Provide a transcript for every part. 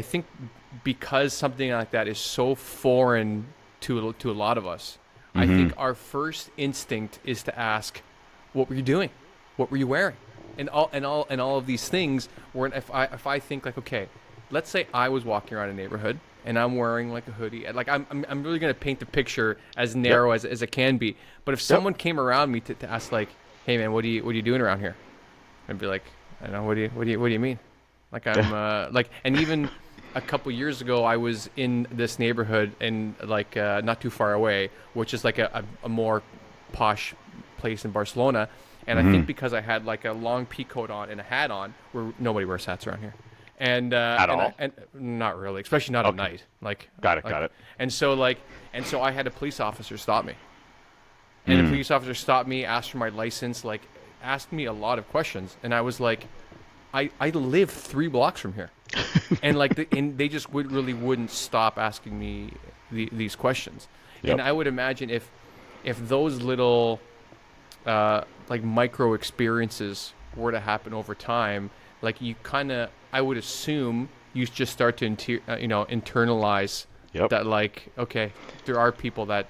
I think because something like that is so foreign to a lot of us, I think our first instinct is to ask, "What were you doing? What were you wearing?" And all of these things. Where if I think like, okay, let's say I was walking around a neighborhood and I'm wearing like a hoodie, and like I'm really gonna paint the picture as narrow as it can be. But if someone came around me to ask like, "Hey man, what are you doing around here?" I'd be like, "I don't know. What do you mean?" Like I'm like, and even a couple years ago, I was in this neighborhood and like not too far away, which is like a more posh place in Barcelona. And I think because I had like a long pea coat on and a hat on, where nobody wears hats around here, and At all? and not really, especially not at Okay. night. Got it. Like, Got it. and so I had a police officer stop me, and the police officer stopped me, asked for my license, like asked me a lot of questions, and I was like, I live 3 blocks from here, and and they just wouldn't stop asking me these questions, Yep. and I would imagine if those little like micro experiences were to happen over time, like you kind of, I would assume you just start to internalize Yep. that, like, okay, there are people that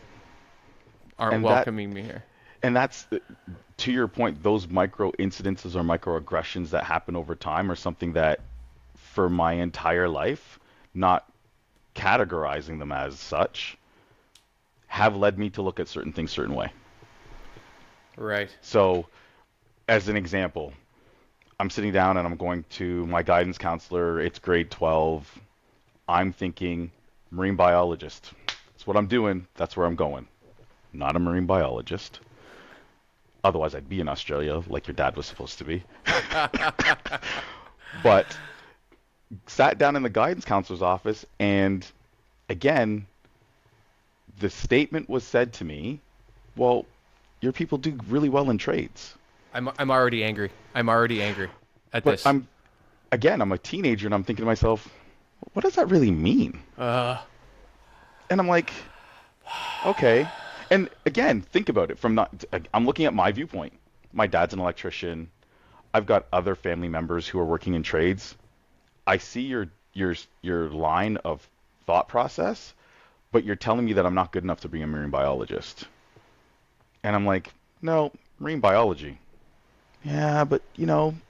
aren't And that welcoming me here. and that's to your point, those micro incidences or microaggressions that happen over time are something that for my entire life, not categorizing them as such, have led me to look at certain things certain way. Right. So, as an example, I'm sitting down and I'm going to my guidance counselor. It's grade 12. I'm thinking marine biologist. That's what I'm doing. That's where I'm going. Not a marine biologist. Otherwise, I'd be in Australia like your dad was supposed to be. But sat down in the guidance counselor's office, and again, the statement was said to me, well, your people do really well in trades. I'm already angry. I'm already angry at But this. I'm a teenager and I'm thinking to myself, what does that really mean? And I'm like, okay. And again, think about it I'm looking at my viewpoint. My dad's an electrician. I've got other family members who are working in trades. I see your line of thought process, but you're telling me that I'm not good enough to be a marine biologist. And I'm like, no, marine biology. Yeah, but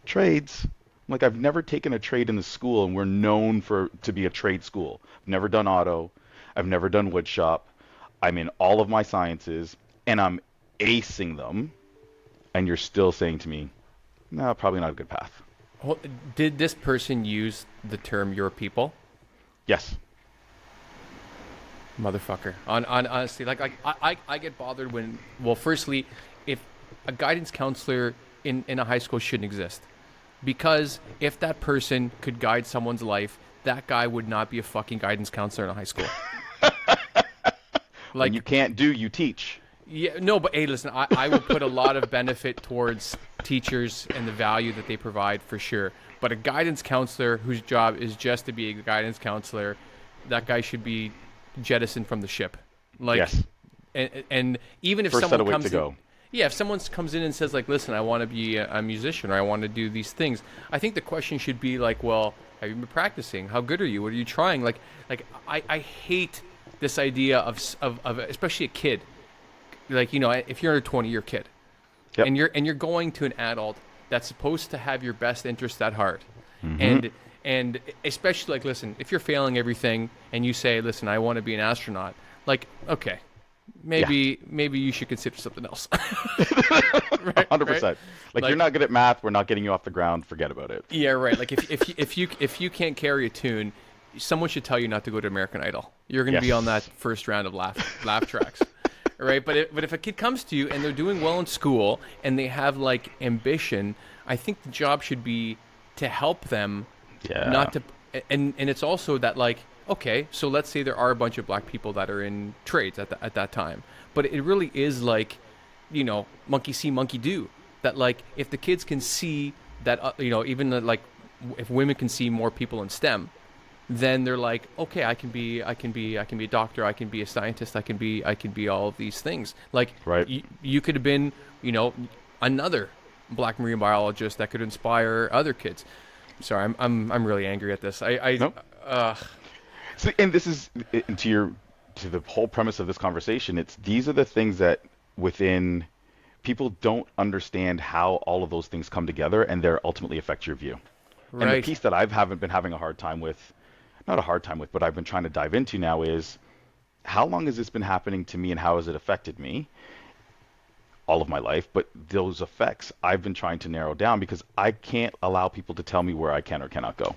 trades. Like, I've never taken a trade in the school, and we're known to be a trade school. I've never done auto. I've never done wood shop. I'm in all of my sciences, and I'm acing them. And you're still saying to me, no, probably not a good path. Did this person use the term "your people"? Yes. Motherfucker. On honestly, I get bothered when, well, firstly, if a guidance counselor in a high school shouldn't exist, because if that person could guide someone's life, that guy would not be a fucking guidance counselor in a high school. When you can't do, you teach. Yeah, no, but hey, listen, I will put a lot of benefit towards teachers and the value that they provide for sure. But a guidance counselor whose job is just to be a guidance counselor, that guy should be jettisoned from the ship. Like, Yes. and even if First set someone of weight comes to in, go. yeah, if someone comes in and says like, listen, I want to be a musician or I want to do these things, I think the question should be like, well, have you been practicing? How good are you? What are you trying? Like I hate this idea of especially a kid. Like, if you're a 20-year kid, Yep. and you're going to an adult that's supposed to have your best interest at heart, Mm-hmm. and especially like, listen, if you're failing everything and you say, listen, I want to be an astronaut, like, okay, maybe you should consider something else. Right, 100%. right? Like, you're not good at math. We're not getting you off the ground. Forget about it. Yeah, right. Like if you can't carry a tune, someone should tell you not to go to American Idol. You're going to be on that Yes. first round of laugh tracks. Right, but if a kid comes to you and they're doing well in school and they have like ambition, I think the job should be to help them, Yeah. not to. And it's also that, like, okay, so let's say there are a bunch of black people that are in trades at that time, but it really is like, monkey see, monkey do. That, like, if the kids can see that, even like if women can see more people in STEM, then they're like, okay, I can be a doctor, I can be a scientist, I can be all of these things. Like, Right. you could have been, another black marine biologist that could inspire other kids. Sorry, I'm really angry at this. Nope. Ugh. So, and this is and to the whole premise of this conversation. It's these are the things that within people don't understand how all of those things come together and they ultimately affect your view. And the Right. piece that I haven't been having a hard time with, not a hard time with, but I've been trying to dive into now is how long has this been happening to me and how has it affected me all of my life? But those effects I've been trying to narrow down because I can't allow people to tell me where I can or cannot go.